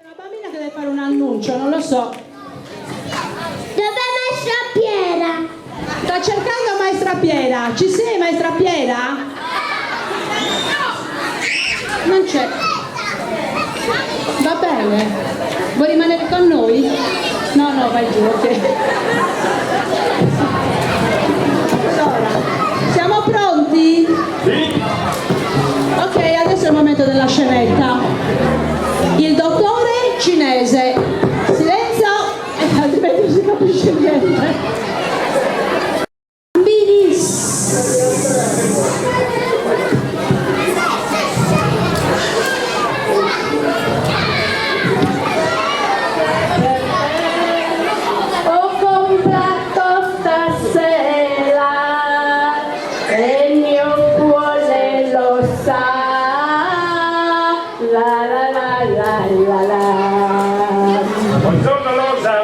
Una bambina che deve fare un annuncio, non lo so. Dov'è maestra Piera? Sta cercando maestra Piera. Ci sei maestra Piera? Non c'è. Va bene. Vuoi rimanere con noi? No, no, vai giù, ok. Allora, siamo pronti? Sì. Ok, adesso è il momento della scenetta. Il dottore cinese. Silenzio, altrimenti non si capisce niente. Bambini. Ho comprato stasera e il mio cuore lo sa. La la la la la la. Buongiorno Rosa.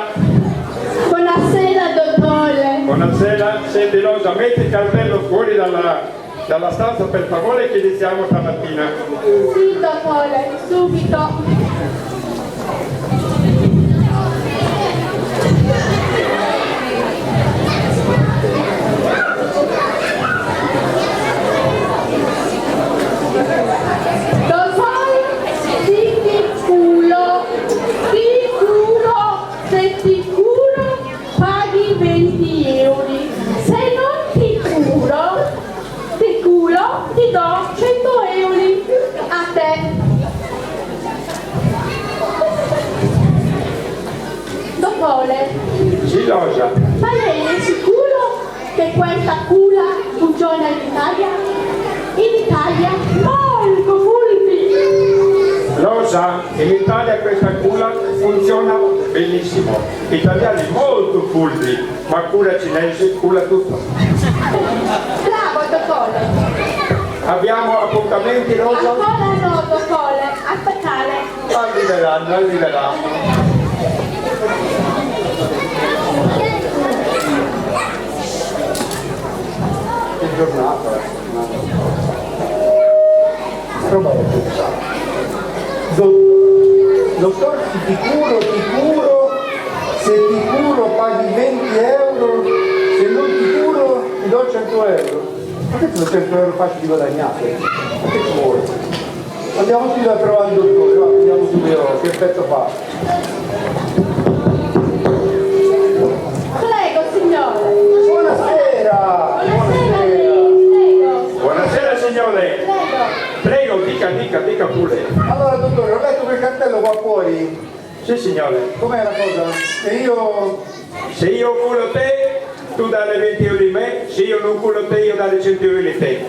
Buonasera dottore. Buonasera. Senti Rosa, metti il cartello fuori dalla stanza per favore che iniziamo stamattina. Sì dottore, subito. Se ti curo paghi 20 euro, se non ti curo ti do 100 euro a te. Dottore, Sì Rosa. ma lei è sicuro che questa cura funziona in Italia? In Italia molto furbi. Rosa, in Italia questa cura funziona benissimo. Italiani molto furbi, ma cura cinese cura tutto. Bravo dottore. Abbiamo appuntamenti Rosa? Ancora no dottore, aspettare. Arriveranno, arriveranno. Che giornata, roba da pensare. Dottor, ti curo, se ti curo paghi 20 euro, se non ti curo ti do 100 euro. Ma che sono 100 euro facili di guadagnare? Ma che ci vuoi? Andiamo subito a trovare il dottore, va, vediamo subito che effetto fa. Prego signore. Buonasera! Buonasera a lei, prego. Buonasera signore! Prego. Prego, dica pure. Allora dottore, ho letto quel cartello qua fuori, Sì signore. com'è la cosa? Se io culo te, tu dai 20 euro di me, se io non culo te, io dai 100 euro di te.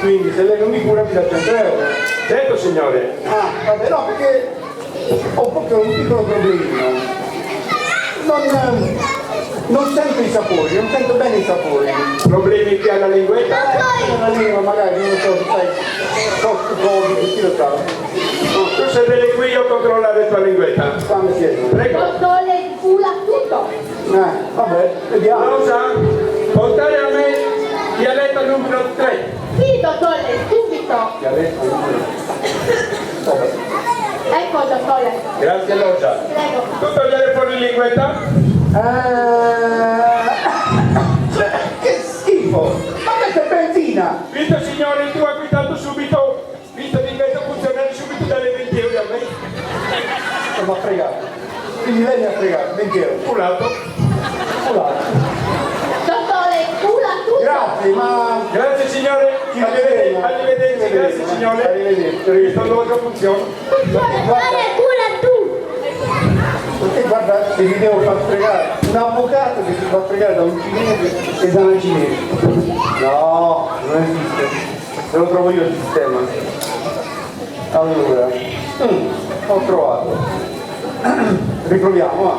Quindi se lei non mi cura mi dà 100 euro. Certo signore. Ah, vabbè, no, perché ho proprio un piccolo problemino. Non sento i sapori, non sento bene i sapori. Problemi qui alla linguetta? La lingua magari, non lo so, sai, soft covid, chi lo sa. Tu sei delle qui, io controllare la tua linguetta. Quando siete? Prego. Dottore cura tutto. Vabbè, vediamo. Rosa, portare a me dialetto numero 3. Sì dottore, subito. Vabbè. Ecco dottore. Grazie Rosa. Prego. Tu togliere fuori linguetta? Che schifo! Ma questa è benzina! Visto signore, tu hai acquistato subito, visto di questo funzionare subito dalle 20 euro a me. Mi ha fregato. Quindi lei mi ha fregato, 20 euro. Culato. Dottore cura tutto. Grazie, ma... Grazie signore. Arrivederci. Arrivederci. Grazie signore. Arrivederci. Visto l'uomo funziona. Dottore cura tu. Perché guarda, se mi devo far fregare un avvocato che si fa fregare da un cinese e da una cinese. No, non esiste. Se lo trovo io il sistema. Allora, ho trovato. Riproviamo, va.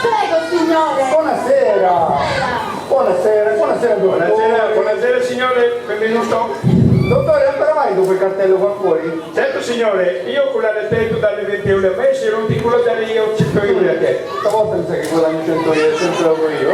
Prego signore. Buonasera. Buonasera dottore. Buonasera signore, benvenuto. Dottore, ancora mai dopo il cartello qua fuori? Certo signore, io curare te, tu dalle 20 euro a me, se non ti culo dare io 100 euro a te. Stavolta mi sa che guadagno 100 euro io,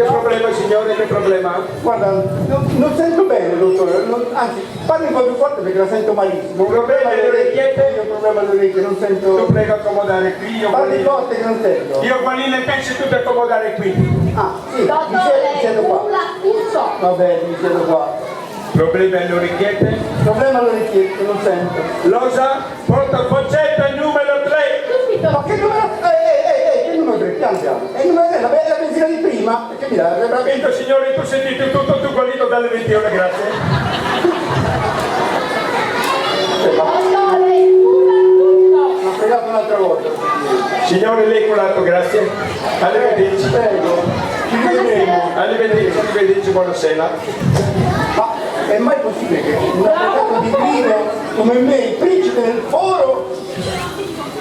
Che problema signore, che problema? Guarda, non sento bene, dottore, anzi, parli un po' più forte perché la sento malissimo. Un Problema alle orecchiette? Io ho un problema alle orecchie, non sento. Tu prego accomodare qui, io Parli Gualini. forte che non sento. Io Gualini le pensi tutte accomodare qui. Ah, sì, mi Dottore, siedo qua. culla, pulso. Va bene, mi siedo qua. Problema alle orecchiette? Problema alle orecchiette, non sento. Losa, porta concetto il numero 3. Subito. Ma che numero? Che numero 3? Piano piano. È il numero 3, la benzina di prima. Che mi dà? Capito signori, tu sentite tutto, tu Gualino dalle 21, grazie. Dottore, culla, tutto. Mi ha fregato un'altra volta. Signore, lei culato, grazie. Arrivederci. Prego. Ci vedremo. Arrivederci, buonasera. Ma è mai possibile che un avvocato di Trino come me, il principe del foro,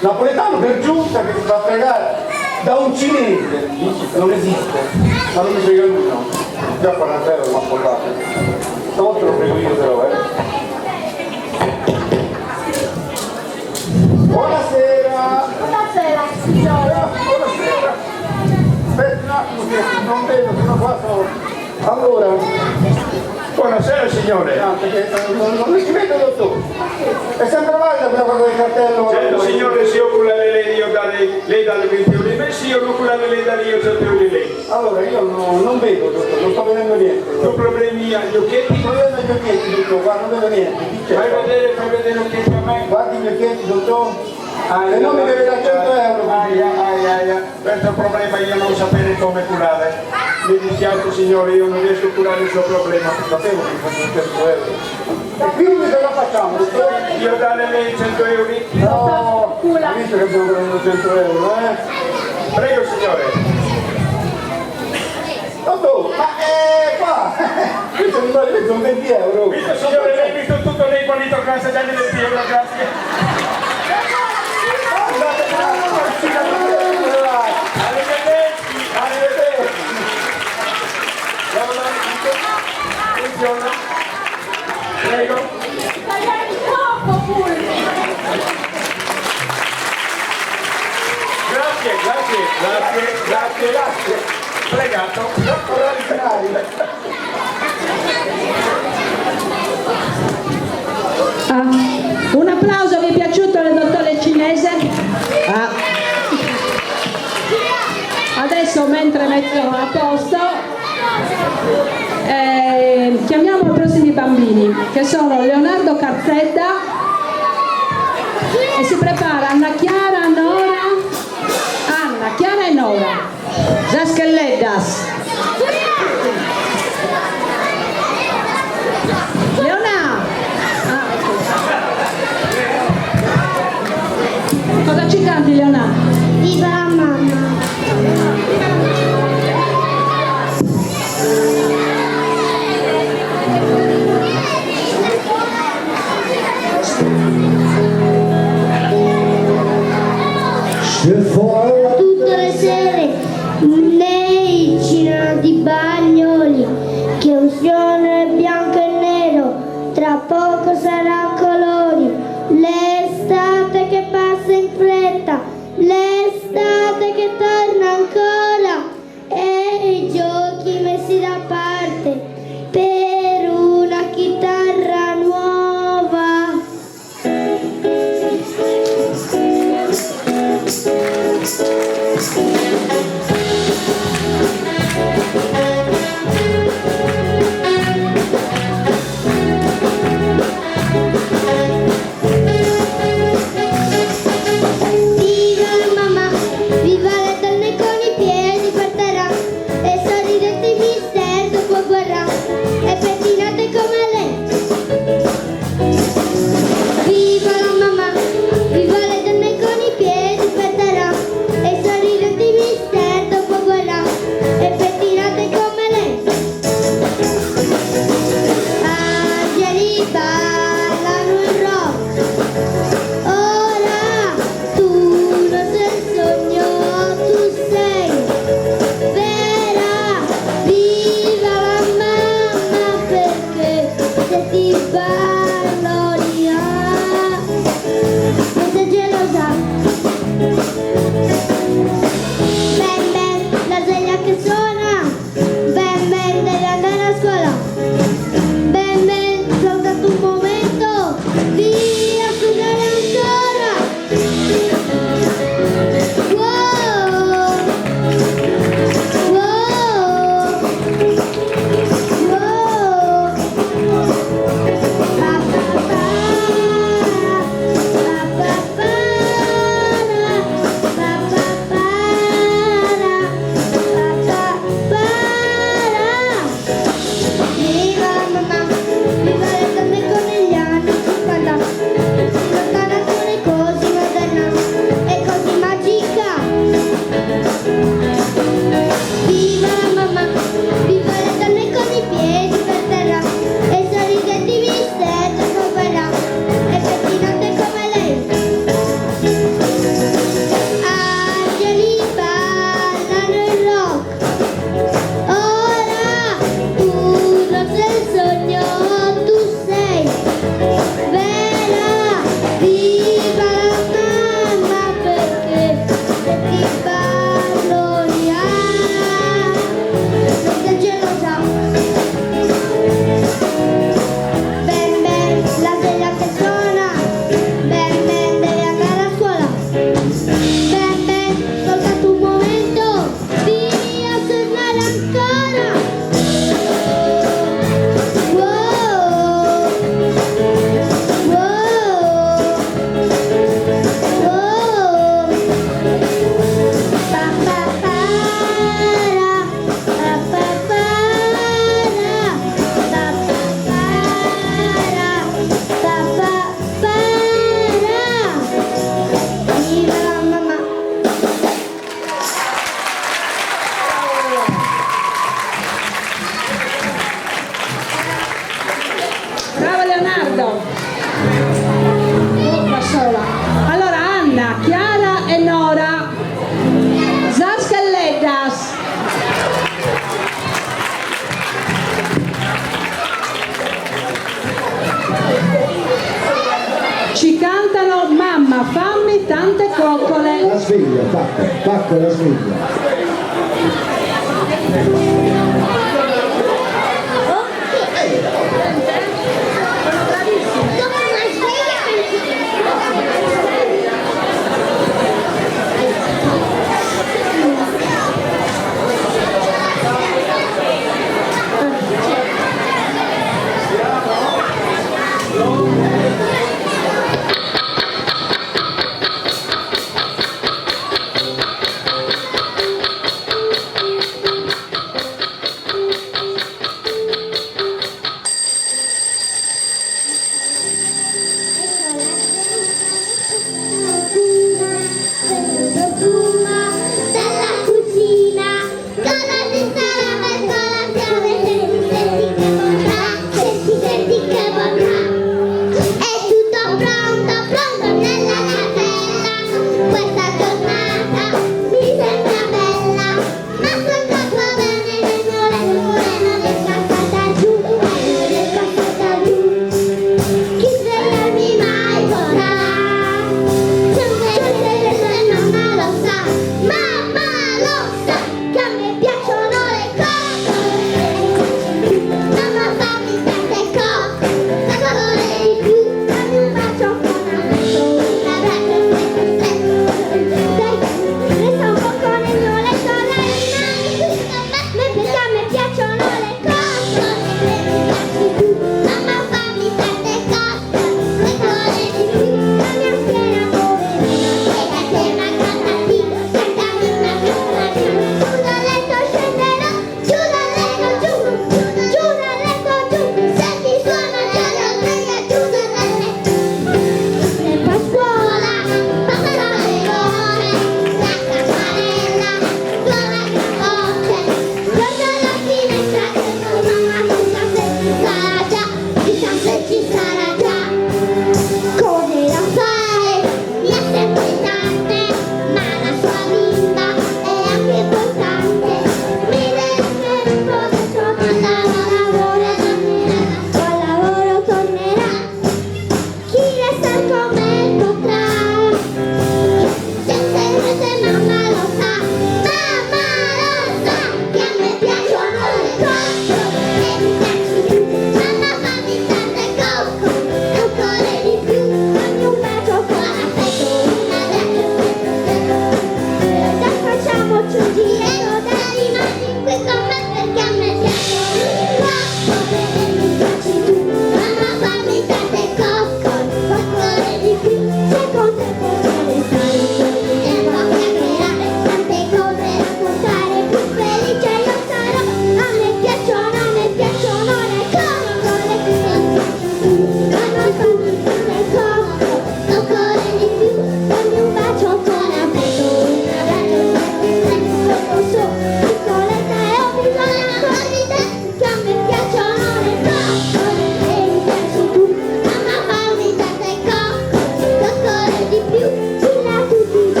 napoletano per giunta, che si fa fregare da un cinese, non esiste, ma non mi frega nulla. Già 40 euro mi ha follato. Stavolta lo prego io però, Buonasera! Buonasera, signore. Buonasera! Aspetta un attimo che non vedo, sono qua solo. Allora, Buonasera signore. perché non mi ci vedo, dottore. È sempre valida quella cosa del cartello? Certo signore, se oculare lei, io dare, lei dalle 21 di me, sì, io oculare lei dalle io 100 di lei. Allora, io non vedo, dottore, non sto vedendo niente. Tu problemi agli occhietti? Non vedo gli occhietti, dottore, guarda, non vedo niente. Chi Fai c'è? vedere gli occhietti a me. Guardi gli occhietti, dottore. E non mi deve da 100 euro. Aia, questo è un problema, io non sapere come curare. Mi dispiace signore, io non riesco a curare il suo problema. Sapevo che mi faccio 100 euro. E quindi cosa facciamo, dottore? Io dare lei 100 euro? No, ha visto che abbiamo preso 100 euro, Prego signore. Dottore, ma qua, questo animale sono 20 euro. Visto signore, lei ha visto tutto lei quando tocca a dare 20 euro, grazie. Arrivederci. Funziona. Prego. Tagliare troppo, pulso. Grazie. Pregato. Un applauso, vi è piaciuto il dottore cinese? Adesso mentre metto a posto chiamiamo i prossimi bambini che sono Leonardo Carzetta e si prepara Anna Chiara e Nora Zaschelledas. Cosa ci canti, Leonardo? Viva la mamma. Tutte le sere nei cinema di Bagnoli che unzione bianco e nero, tra poco sarà colori. L'estate che passa in fretta, l'estate che torna ancora, e i giochi messi da parte per una chitarra nuova. sveglia, tacca la sveglia.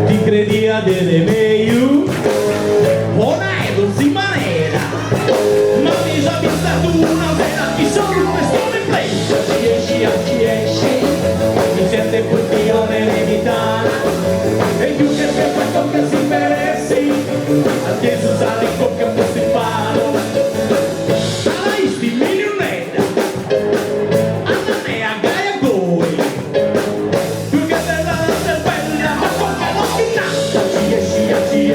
Ti credi a delle meglio? Ora è così manera. Ma mi sono vista tu una vera chi sono questo replay. Ci esci, mi sente colpito nell'eredità. E più che se questo che si meresi, atteso usare con che posso imparo. Allora sti milionera, alla mea gaia goi. Più che bella, ma con che non finata. Ci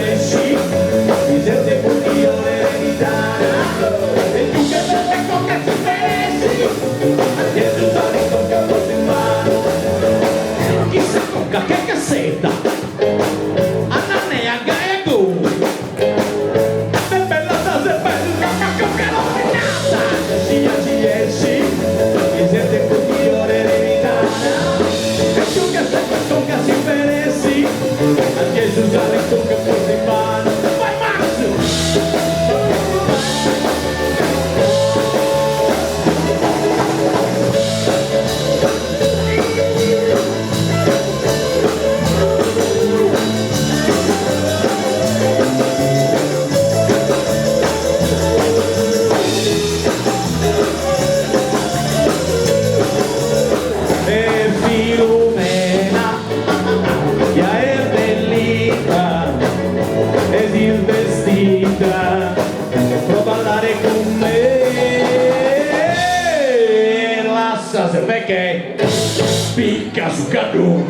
base perché spicca su cadu,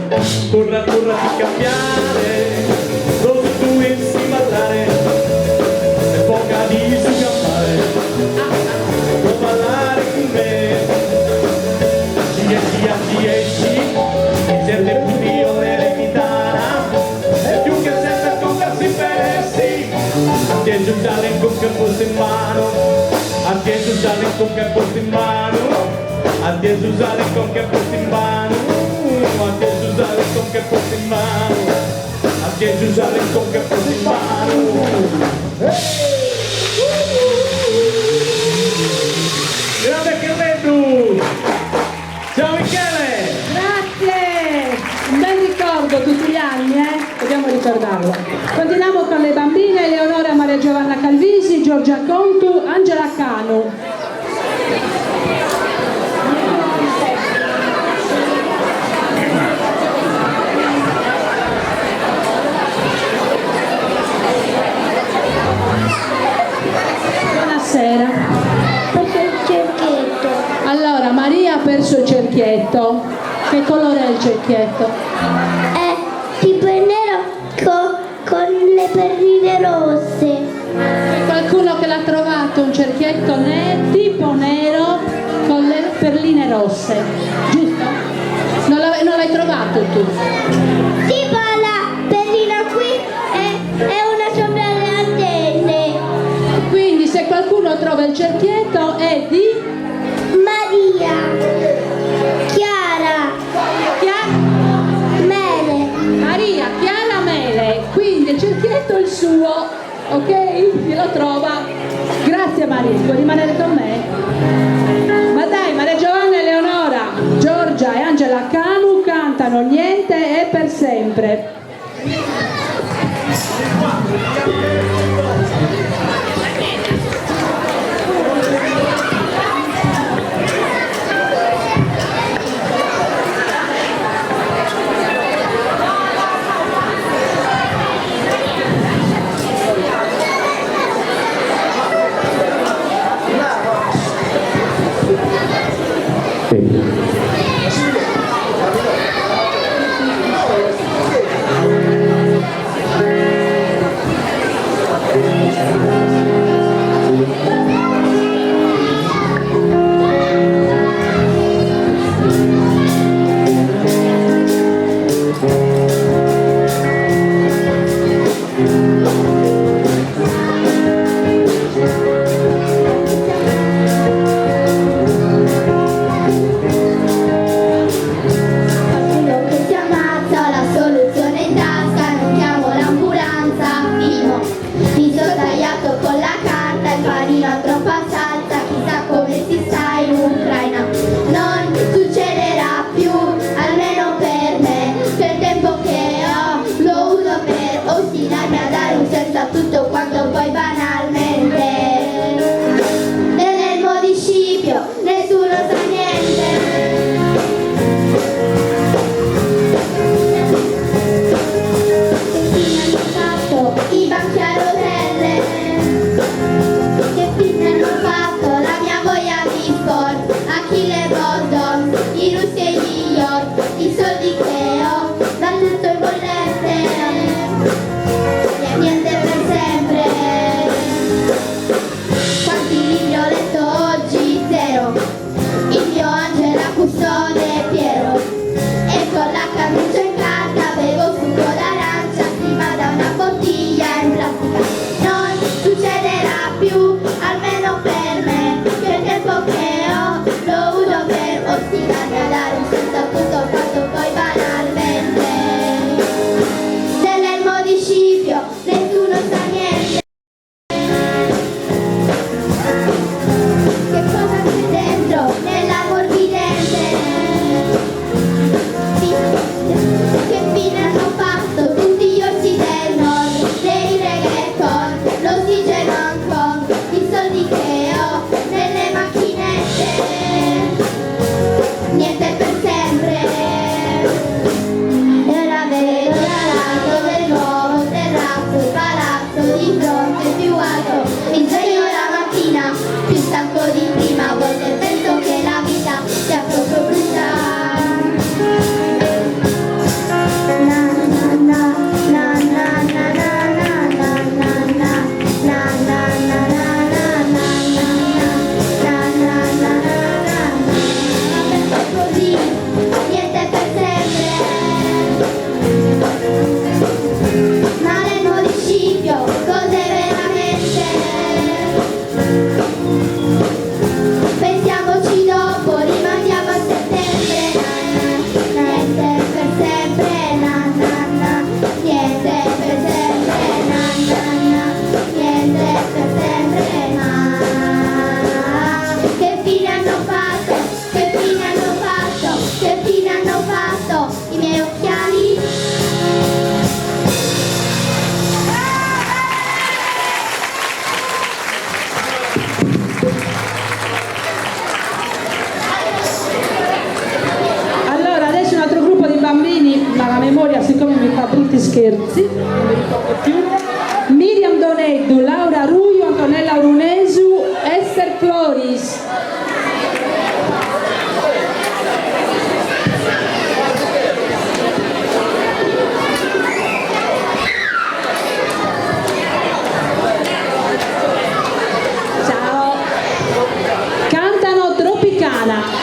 corra di cambiare, lo tu in si ballare, e poca di su campare, può ballare con me, ci, sente pulio nelle chitarra, e più che sempre con cazzi persi, anche giuntare con che fosse in mano, anche giuntare con che fosse in mano. Antes usare con che posti in mano, antes usare con che posti in mano, antes usare con che posti in mano. Grande Carletto! Ciao Michele! Grazie! Un bel ricordo tutti gli anni, dobbiamo ricordarlo. Continuiamo con le bambine: Eleonora Maria Giovanna Calvisi, Giorgia Contu, Angela Canu. Buonasera. Perché il cerchietto? Allora, Maria ha perso il cerchietto. Che colore è il cerchietto? È tipo il nero con le perline rosse. C'è qualcuno che l'ha trovato un cerchietto tipo nero con le perline rosse, giusto? Non l'hai trovato tu? Tipo la perlina qui è una sopra le antenne. Quindi se qualcuno trova il cerchietto è di Maria, Chiara, Mele. Maria Chiara Mele. Quindi il cerchietto è il suo, ok? Chi lo trova? Grazie Maria, puoi rimanere con me? Ma dai, Maria Giovanna, Eleonora, Giorgia e Angela Canu cantano Niente è per sempre. Più stanco di prima, a volte penso che la vita sia proprio brutti scherzi, non mi ricordo più. Miriam Doneddu, Laura Ruio, Antonella Runesu, Esther Floris. Ciao. Cantano Tropicana.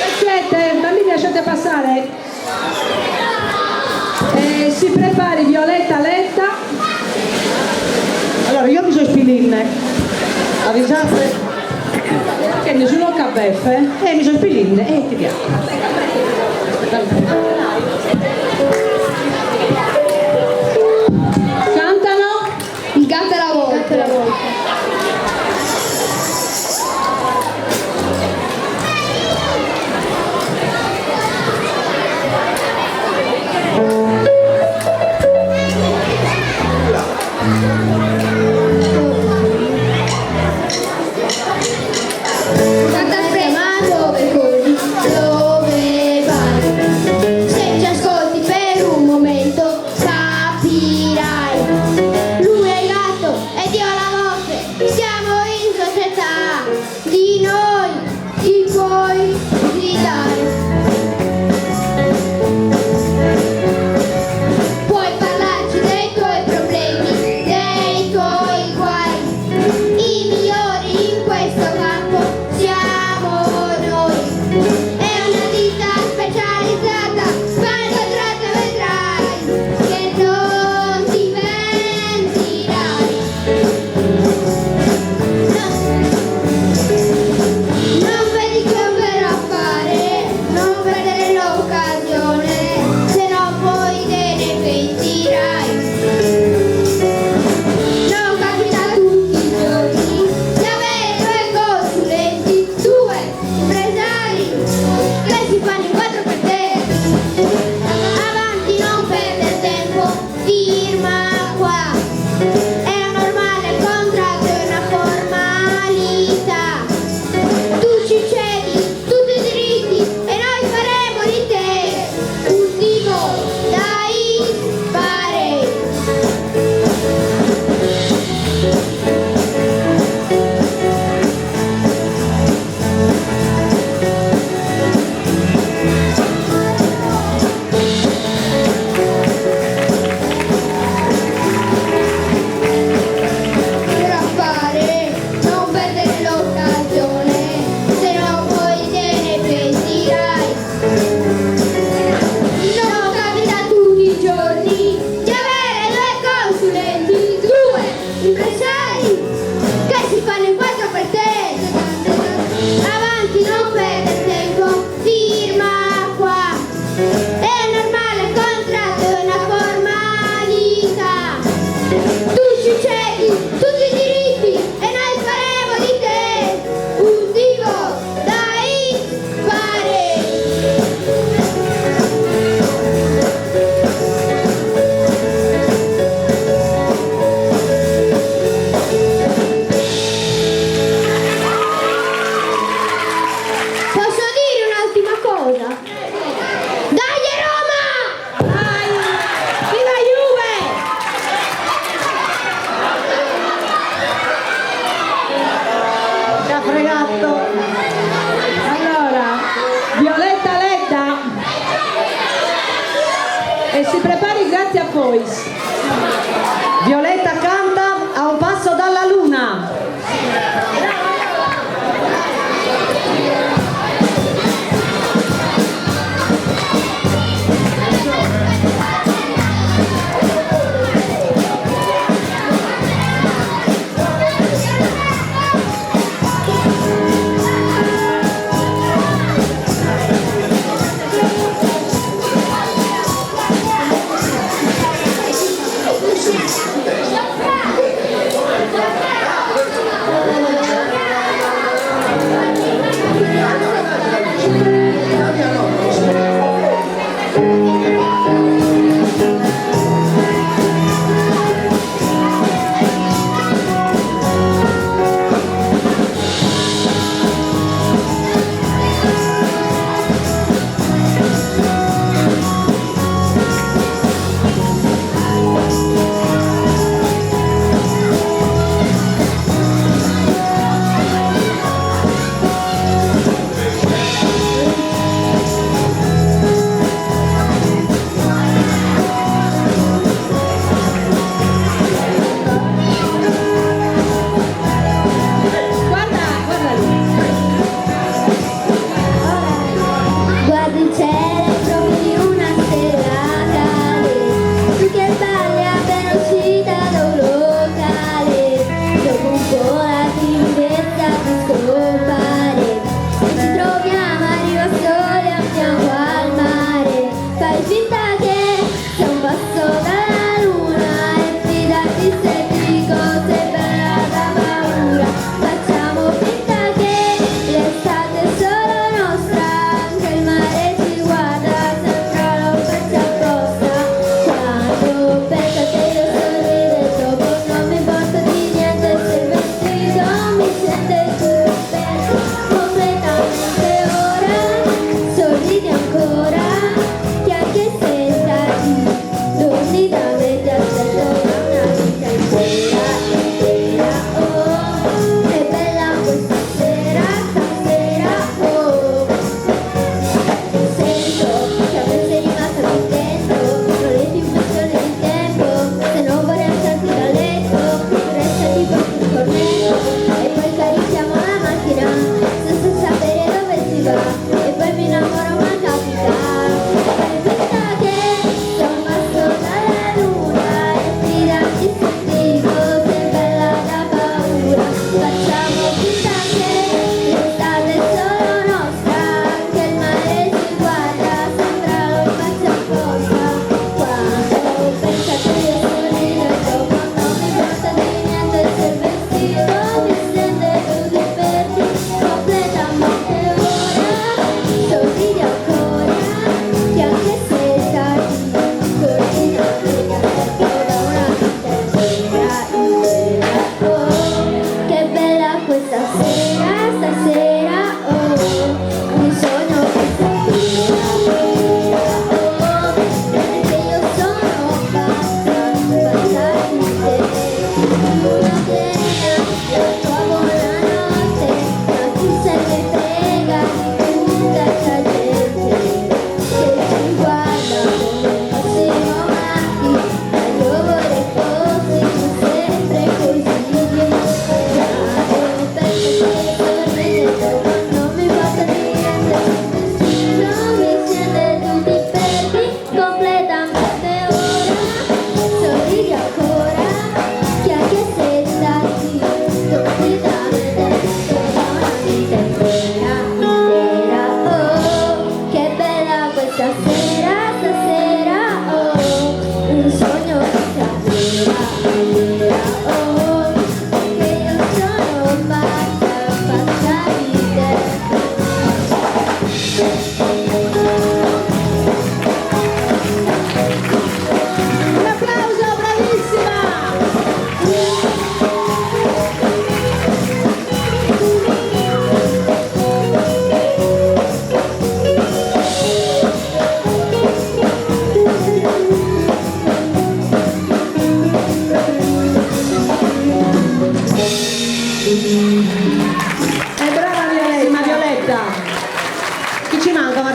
Aspetta, bambini, lasciate passare. Si prepari Violetta Letta. Allora, io bisogna spilirne. Avvisate? Che nessuno cabeffe. Bisogna spilirne. Ti piace. Cantano Il gatto e la volpe. Guarda prima dove corri, dove vai. Se ci ascolti per un momento capirai. Lui è il gatto e Dio la volpe. Siamo in società. Di noi ti puoi gridare. Puoi parlarci dei tuoi problemi, dei tuoi guai. I migliori in questo campo siamo noi. È una ditta specializzata, quando tratti vedrai che non ti pentirai. Non vedi che ho vero a fare, non perdere l'occasione, se no poi te ne pentirai. Non capita tutti i giorni di avere due consulenti, due impresari che si fanno in quattro per te. Avanti, non perdere tempo, firma qua. È normale, il contratto è una formalità. Tu ci cedi tutti i diritti e noi faremo di te un tipo da ispare. Per affare, non perdere l'occasione, se no poi te ne pentirai. Non capita tutti i giorni di avere due consulenti, due impresari che si fanno in quattro per te. Avanti, non perdere tempo, firma qua. È normale, il contratto è una formalità. Tu ci cedi tutti i diritti e noi faremo di te un tipo da ispare. Posso dire un'ultima cosa? Dai Roma! Dai! Viva Juve! Ci ha fregato. Allora, Violetta Letta. E si prepari grazie a Fois. Violetta canta A un passo dalla luna.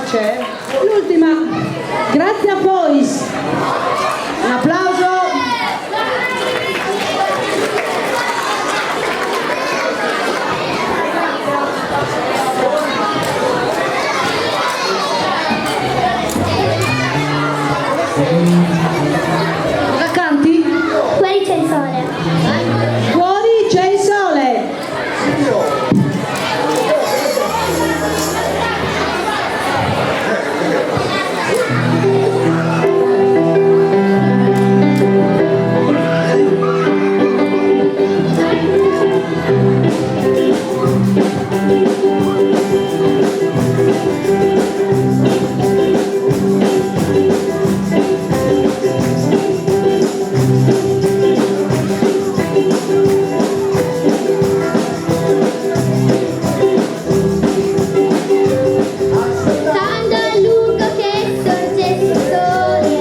piace? L'ultima, grazie a Pois. Un applauso. La canti? Fuori c'è il sole. Fuori c'è il sole. Stando a lungo che sorgesse il sole,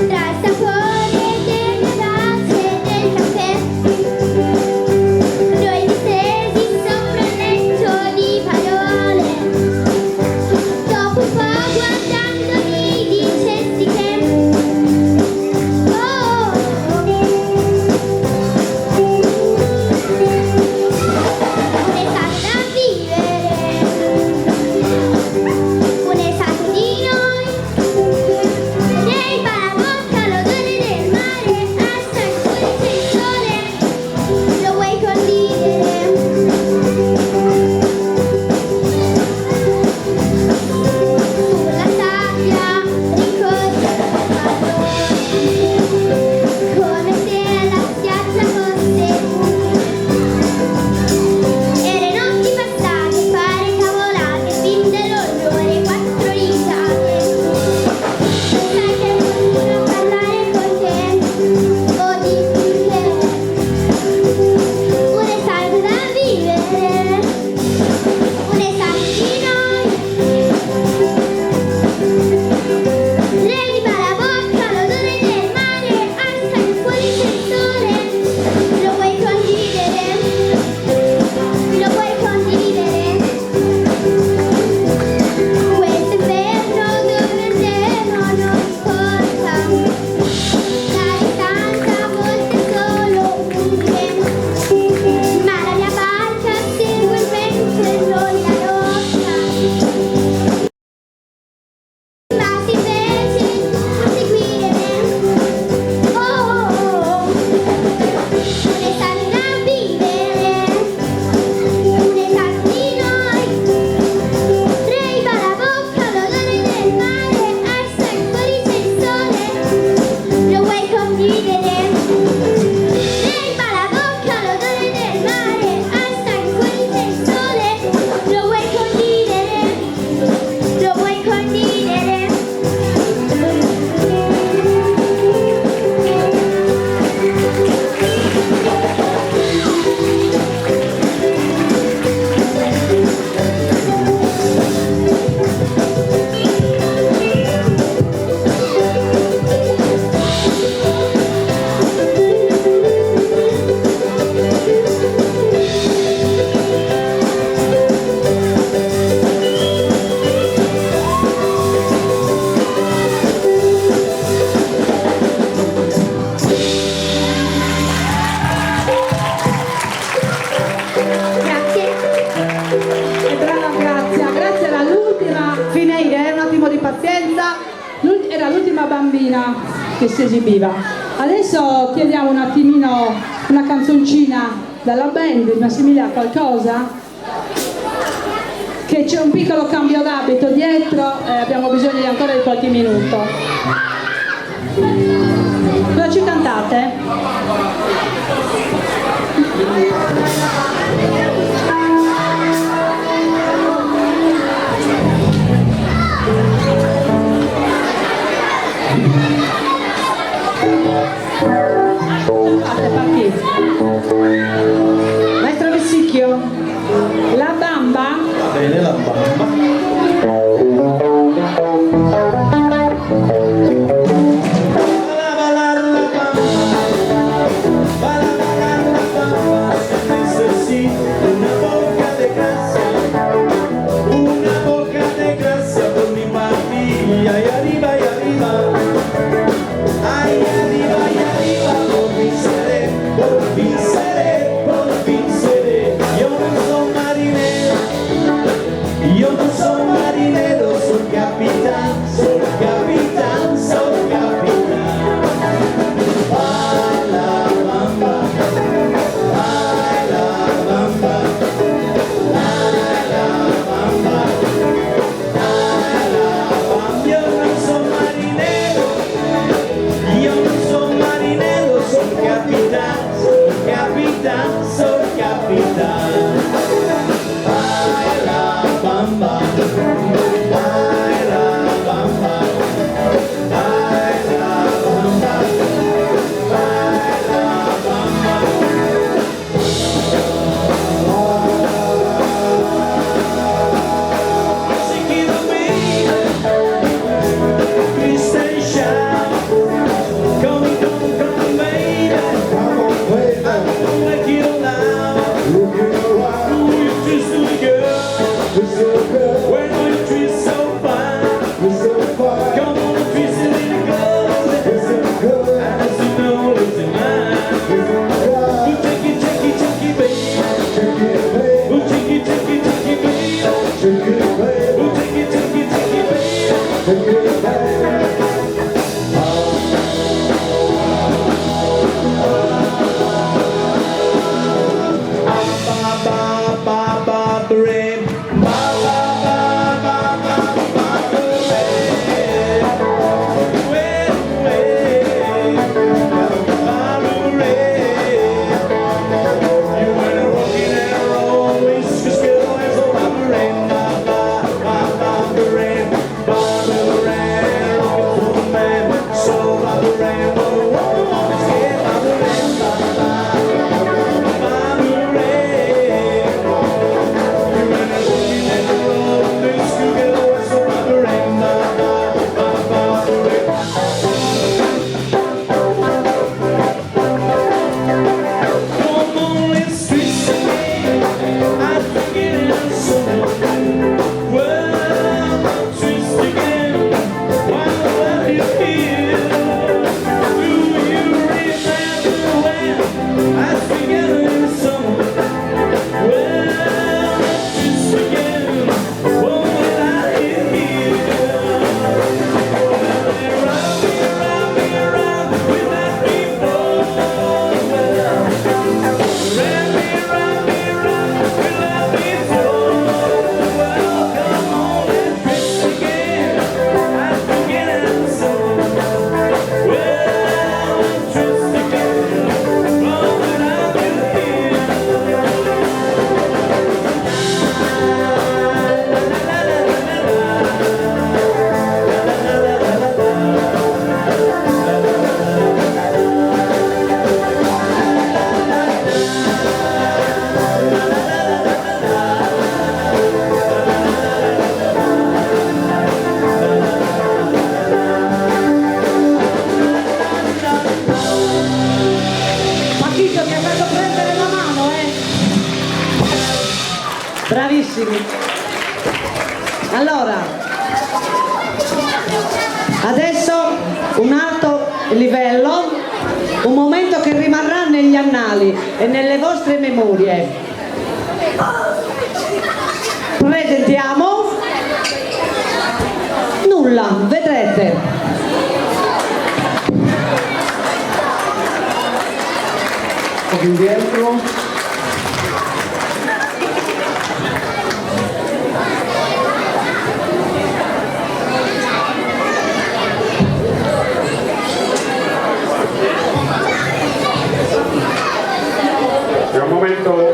tra il sapore delle ragazze e del caffè, noi distesi sopra un letto di parole. Dopo un po' guardandomi dicesti che un'estate da vivere, un'estate di noi, nei balabocca l'odore del mare, alza il fuori c'è il sole, lo vuoi condividere? Sulla sabbia ricordi il pallone, come se la spiaggia fosse e le notti passate, fare cavolate, fin dell'orrore, 4 risate. Sai che continuo a parlare con te, o di te. Un'estate da vivere, un'estate di noi. Lei mi fa la bocca, l'odore del mare, alza il fuori c'è il sole, lo vuoi condividere? Lo vuoi condividere? Questo inverno dove andremo non importa, la distanza a volte è solo umile, ma la mia barca segue il vento e noi la nostra. Basti invece a seguire me. Un'estate da vivere, un'estate di noi. Reiva la bocca, l'odore del mare, alza il fuori c'è il sole, lo vuoi condividere? Reiva la bocca, l'odore del mare, alza il fuori c'è il sole, lo vuoi condividere? Lo vuoi condividere? Grazie. E brava Grazia, Grazia era l'ultima, Finire, un attimo di pazienza. era l'ultima bambina che si esibiva. Adesso chiediamo un attimino una canzoncina dalla band, Massimiliano, qualcosa? Che c'è un piccolo cambio d'abito dietro e abbiamo bisogno di ancora di qualche minuto. Cosa ci cantate? Maestro Vessicchio. La bamba? Bene, la bamba. Una boca de grasa Allora, adesso un alto livello, un momento che rimarrà negli annali e nelle vostre memorie. Presentiamo nulla, vedrete. Un po' indietro. È un momento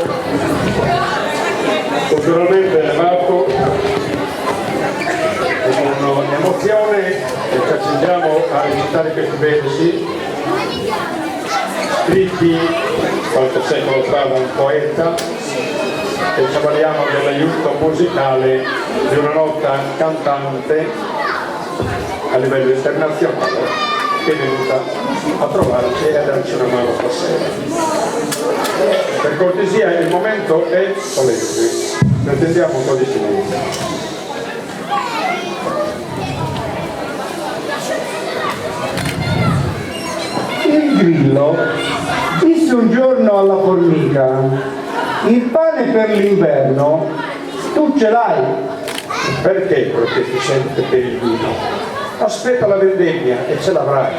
culturalmente elevato, con un'emozione che ci accingiamo a recitare questi versi, scritti qualche secolo fa da un poeta, e ci avvaliamo dell'aiuto musicale di una nota cantante a livello internazionale che è venuta a trovarci e a darci una mano stasera. Per cortesia, il momento è solenne, pretendiamo un po' di silenzio. Il grillo disse un giorno alla formica: il pane per l'inverno tu ce l'hai. Perché protesti sempre per il vino? Aspetta la vendemmia e ce l'avrai.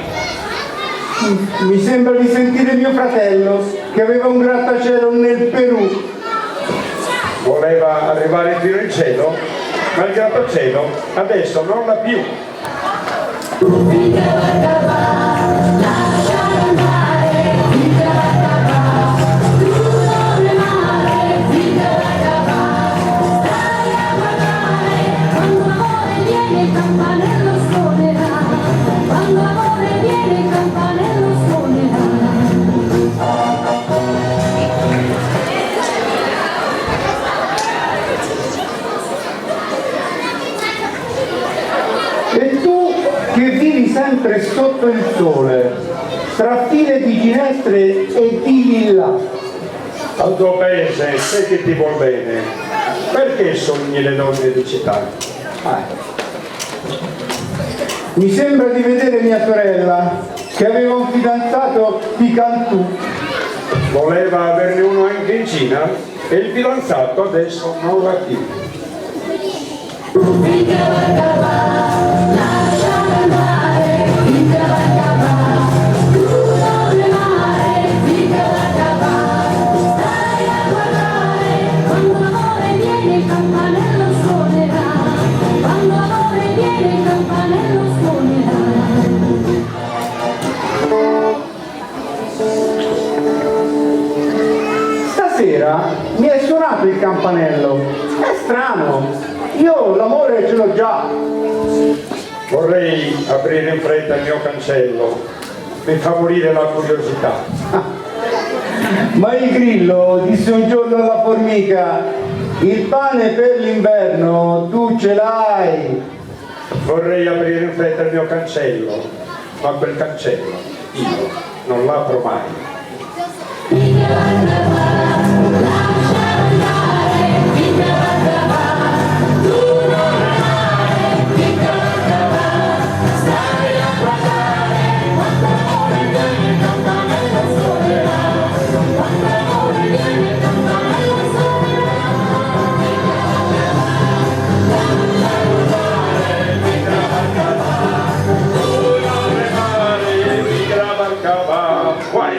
Mi sembra di sentire mio fratello che aveva un grattacielo nel Perù. Voleva arrivare fino in cielo, ma il grattacielo adesso non l'ha più. E tu che vivi sempre sotto il sole, tra file di ginestre e di lilla, Al tuo paese sai che ti vuol bene, perché sogni le donne di città? mi sembra di vedere mia sorella che aveva un fidanzato di Cantù. Voleva averne uno anche in Cina e il fidanzato adesso non l'ha più. Stasera mi è suonato il campanello. È strano, io l'amore ce l'ho già. Vorrei aprire in fretta il mio cancello, mi fa morire la curiosità. Ma il grillo disse un giorno alla formica: il pane per l'inverno tu ce l'hai. Vorrei aprire in fretta il mio cancello, ma quel cancello io non l'apro mai. Guai!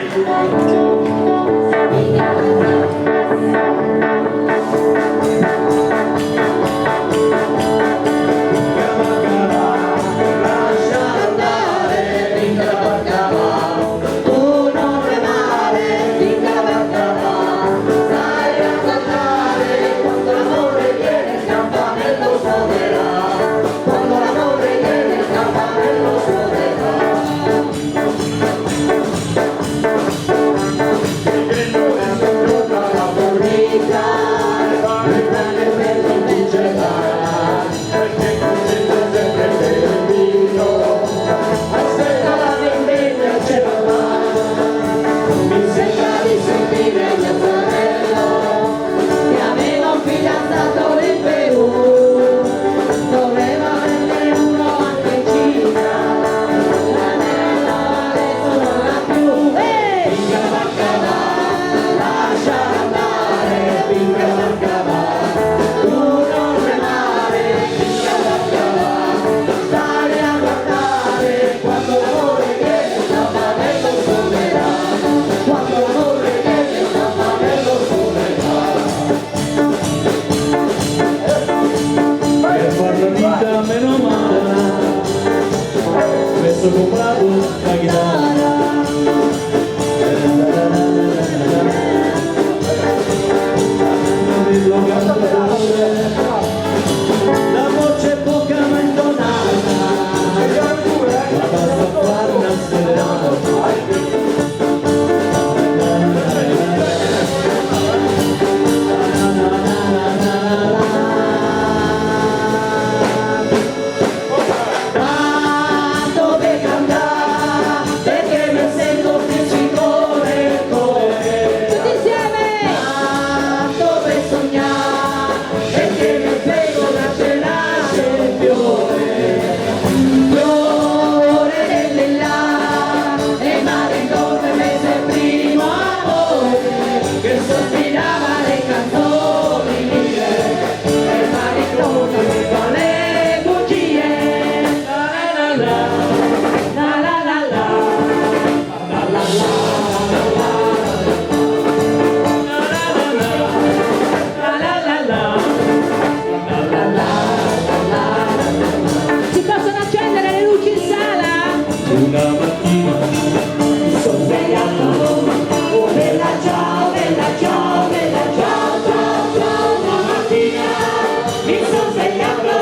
mi sono svegliato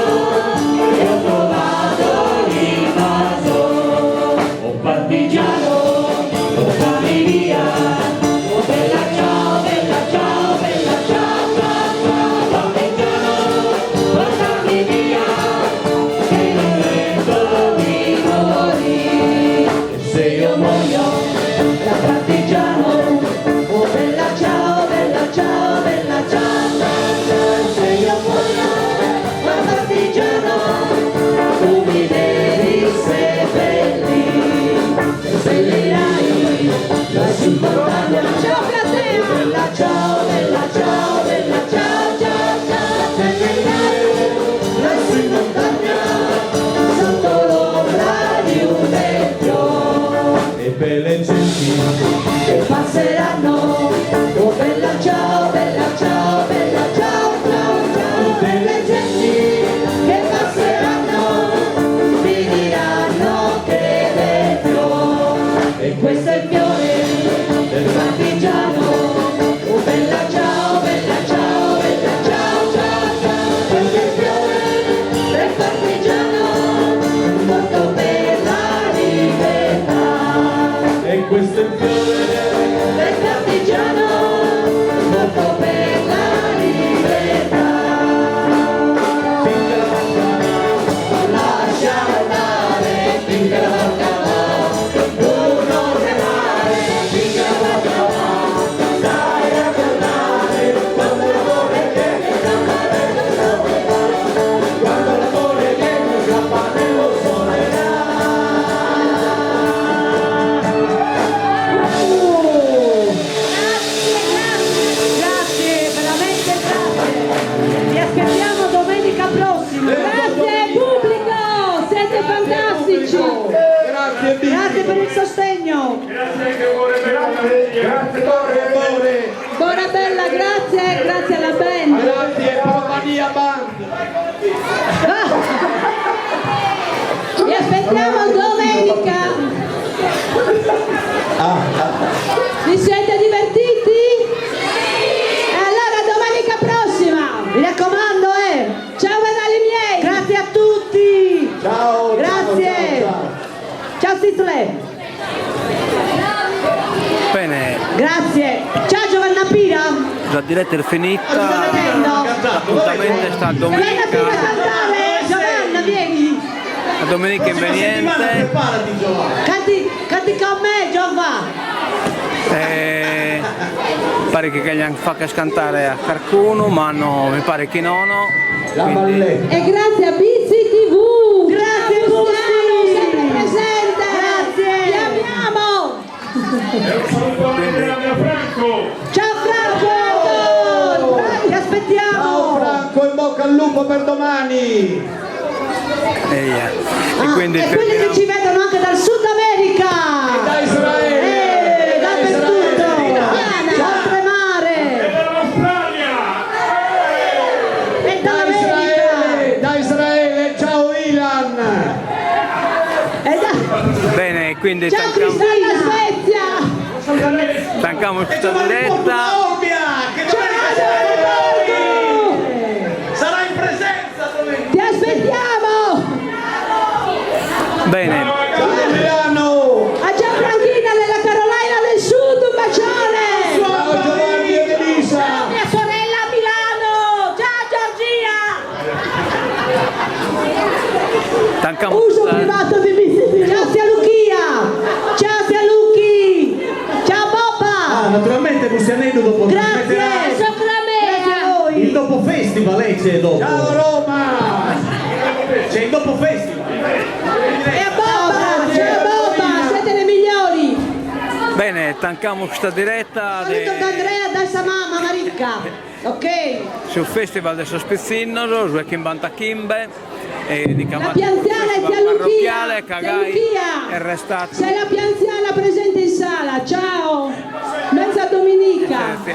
e ho trovato l'invaso. Oh partigiano, portami via. Oh bella ciao, bella ciao, bella ciao, ciao, ciao. Partigiano, portami via, che non sento di morire. E se io muoio da partigiano, oh bella ciao, bella ciao, bella ciao, ciao, ciao. Se io muoio da partigiano, tu mi devi seppellire. Seppellirai lassù in montagna. Ciao platea! Bella ciao, bella ciao, bella ciao, ciao, ciao. Seppellirai lassù in montagna, sotto l'ombra di un tempio. E per le genti che passeranno, oh bella ciao, bella ciao, bella ciao, ciao, ciao. Per le genti che passeranno, mi diranno che vecchio. E questo è il fiore del partigiano. Oh bella ciao, bella ciao, bella ciao, ciao, ciao. Questo è il fiore del partigiano, morto per la libertà. E questo è il fiore del partigiano, morto per la libertà. Finché la bocca non lascia andare, finché la bocca va, tu non remare, finché la bocca va, stai a guardare, quando l'amore viene, il campanello suonerà, quando l'amore viene, il campanello suonerà. Grazie, veramente grazie. Vi aspettiamo domenica prossima. Grazie pubblico, siete fantastici. Grazie per il sostegno. Grazie Torre. Buona bella, grazie, grazie alla band. Grazie Romania Band. Vi aspettiamo domenica. Vi siete divertiti? E allora domenica prossima. Mi raccomando, Ciao venali miei. Grazie a tutti. Ciao. Grazie. Ciao Sisley. Bene, Grazie. Ciao Giovanna Pira. la diretta è finita, Lo sto vedendo. l'appuntamento è sta Giovanna Pira domenica, cantare. Giovanna, vieni. la domenica inveniente, Preparati Giovanni. Canti con me, Giovanna. pare che gli fa scantare a qualcuno, ma no, mi pare che no. La Quindi, balletta. E grazie a Bizzi TV. Grazie, Cristiano, Bussi. sempre presente. Grazie. Ti amiamo. E un saluto anche della mia Franco. Ciao Franco. Ti aspettiamo. Ciao Franco, in bocca al lupo per domani. e quindi e quelli che ci vedono anche dal Sud America. Da Israele. Dappertutto. Oltremare. Dall'Australia. E dall'America. Da Israele. Ciao Ilan. bene, quindi Ciao Cristina Svezia. tancamo questa diretta. Sarà in presenza domenica. Ti aspettiamo. Bene, Milano. A Gianfranchina nella Carolina del Sud, un bacione. Ciao Giovanni ed Elisa. Mia sorella a Milano. Ciao Giorgia. tancamo Uso questa privato di Bizzi. Ciao zia Luchia. Ciao zia Lucchi. Ciao Bobba. Naturalmente Bustianello dopo Grazie. Grazie a il voi. dopo festival, c'è dopo. Ciao Roma. C'è il dopo festival. E a Bobba. Ciao Bobba. Siete le migliori. bene, tancamo questa diretta Saluto da Andrea da sua mamma Maricca. Ok. sul Festival del Sospizzino, su Kimbanta Kimbe e di La pianziana è zia Luchia. parrocchiale, Zia Cagai Luchia. è restato. C'è la pianziana presente in sala. Ciao. Mezza domenica. Sì.